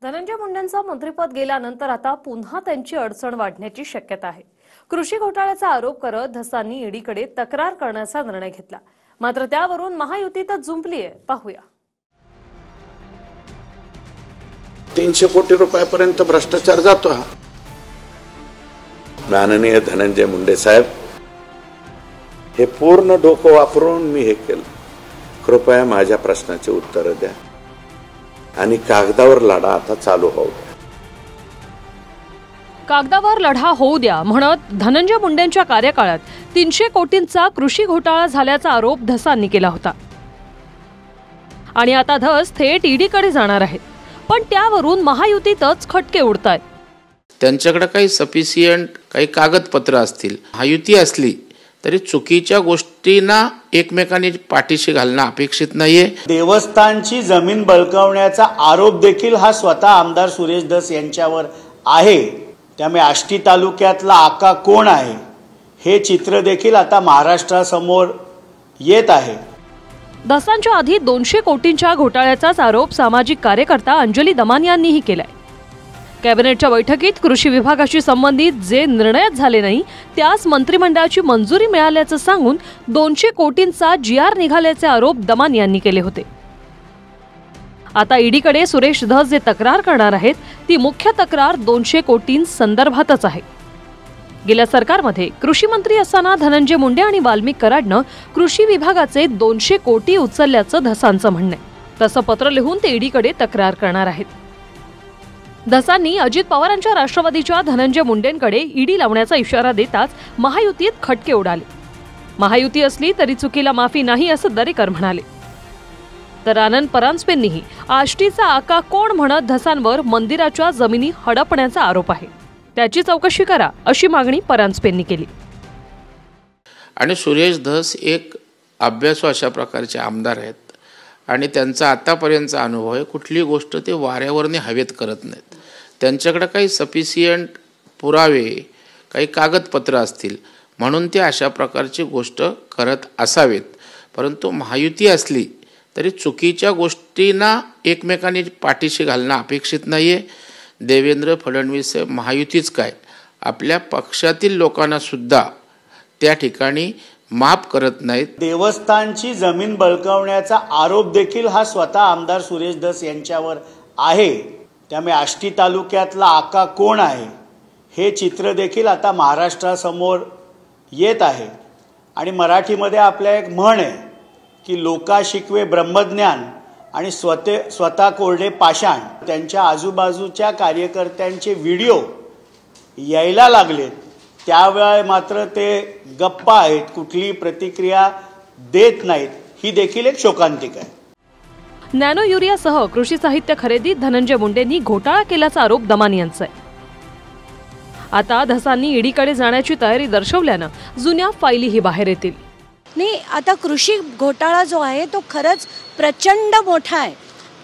धनंजय मुंडेंचं मंत्रिपद गेल्यानंतर आता पुन्हा त्यांची अडचण वाढण्याची शक्यता आहे। कृषी घोटाळ्याचा आरोप करत धसांनी ईडीकडे तक्रार करण्याचा निर्णय घेतला, मात्र त्यावरून महायुतीतच झुंपलीये। पाहूया। 300 कोटी रुपयापर्यंत भ्रष्टाचार जातो हा। माननीय धनंजय मुंडे साहेब, हे पूर्ण डोकं वापरून मी हे केलं। कृपया माझ्या प्रश्नाचे उत्तर द्या आणि कागदावर लढा आता चालू होऊ द्या। कागदावर लढा होऊ द्या म्हणत धनंजय मुंडेंच्या कार्यकाळात 300 कोटींचा कृषी घोटाळा झाल्याचा आरोप धसांनी केला होता आणि आता धस थेट ईडीकडे जाणार आहेत, पण त्यावरून महायुतीतच खटके उडतायत। त्यांच्याकडे काही सफिशियंट काही कागदपत्र असतील, महायुती असली तरी चुकीच्या गोष्टींना एकमेकांनी पाठीशी घालणं अपेक्षित नाहीये। देवस्थानची जमीन बळकावण्याचा आरोप देखील हा स्वतः आमदार सुरेश धस यांच्यावर आहे। त्यामुळे आष्टी तालुक्यातला आका कोण आहे हे चित्र देखील आता महाराष्ट्रासमोर येत आहे। धसांच्या आधी 200 कोटींच्या घोटाळ्याचाच आरोप सामाजिक कार्यकर्ता अंजली दमान यांनीही केलाय। कॅबिनेटच्या बैठकीत कृषी विभागाशी संबंधित जे निर्णयच झाले नाही त्यास मंत्रिमंडळाची मंजुरी मिळाल्याचं सांगून 200 कोटींचा जीआर निघाल्याचे आरोप दमान यांनी केले होते। आता ईडीकडे सुरेश धस जे तक्रार करणार आहेत ती मुख्य तक्रार 200 कोटींसंदर्भातच आहे। गेल्या सरकारमध्ये कृषी मंत्री असताना धनंजय मुंडे आणि वाल्मिक कराडनं कृषी विभागाचे 200 कोटी उचलल्याचं धसांचं म्हणणं आहे। तसं पत्र लिहून ते ईडीकडे तक्रार करणार आहेत। धसांनी अजित पवारांच्या राष्ट्रवादीच्या धनंजय मुंडेंकडे ईडी लावण्याचा इशारा देताच महायुतीत खटके उडाले। महायुती असली तरी चुकीला माफी नाही असं दरेकर म्हणाले। तर आनंद परांजपेंनीही आष्टीचा आका कोण म्हणत धसांवर मंदिराच्या जमिनी हडपण्याचा आरोप आहे, त्याची चौकशी करा अशी मागणी परांजपेंनी केली। आणि सुरेश धस एक अभ्यासू अशा प्रकारचे आमदार आहेत आणि त्यांचा आतापर्यंतचा अनुभव आहे, कुठली गोष्ट ते वाऱ्यावरने हवेत करत नाहीत। त्यांच्याकडे काही सफिशियंट पुरावे काही कागदपत्र असतील म्हणून ते अशा प्रकारची गोष्ट करत असावेत, परंतु महायुती असली तरी चुकीच्या गोष्टींना एकमेकांनी पाठीशी घालणं अपेक्षित नाहीये। देवेंद्र फडणवीस महायुतीच काय आपल्या पक्षातील लोकांना सुद्धा त्या ठिकाणी माफ करत नाहीत। देवस्थानची जमीन बळकावण्याचा आरोप देखील हा स्वतः आमदार सुरेश धस यांच्यावर आहे। त्यामुळे आष्टी तालुक्यातला आका कोण आहे हे चित्र देखील आता महाराष्ट्रासमोर येत आहे। आणि मराठीमध्ये आपल्या एक म्हण आहे की लोका शिकवे ब्रह्मज्ञान आणि स्वतः कोरडे पाषाण। त्यांच्या आजूबाजूच्या कार्यकर्त्यांचे व्हिडिओ यायला लागलेत, त्यावेळी मात्र ते गप्प आहेत, कुठली प्रतिक्रिया देत नाहीत। ही देखील एक शोकांतिका आहे। नॅनो युरियासह कृषी साहित्य खरेदीत धनंजय मुंडेंनी घोटाळा केल्याचा आरोप दमान यांचा आहे। आता धसांनी ईडीकडे जाण्याची तयारी दर्शवल्यानं जुन्या फाईलीही बाहेर येतील। नाही, आता कृषी घोटाळा जो आहे तो खरंच प्रचंड मोठा आहे,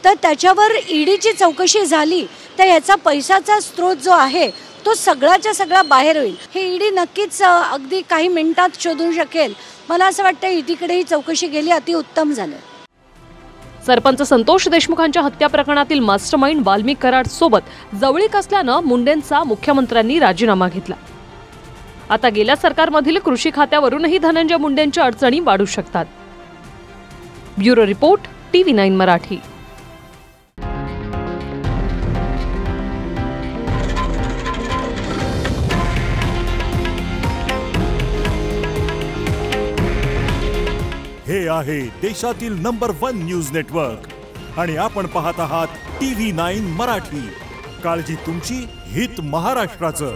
तर त्याच्यावर ईडीची चौकशी झाली तर याचा पैशाचा स्रोत जो आहे तो सगळ्याच्या सगळा बाहेर होईल। हे ईडी नक्कीच अगदी काही मिनिटात शोधू शकेल। मला असं वाटतं ईडीकडे ही चौकशी गेली अति उत्तम झालं। सरपंच संतोष देशमुखांच्या हत्या प्रकरणातील मास्टरमाइंड वाल्मिक कराड सोबत जवळीक असल्यानं मुंडेंचा मुख्यमंत्र्यांनी राजीनामा घेतला। आता गेल्या सरकारमधील कृषी खात्यावरूनही धनंजय मुंडेंच्या अडचणी वाढू शकतात। Bureau report TV9 Marathi. हे आहे देशातील नंबर 1 न्यूज नेटवर्क आणि आपण पाहत आहात TV9 मराठी। काळजी तुमची, हित महाराष्ट्राचं।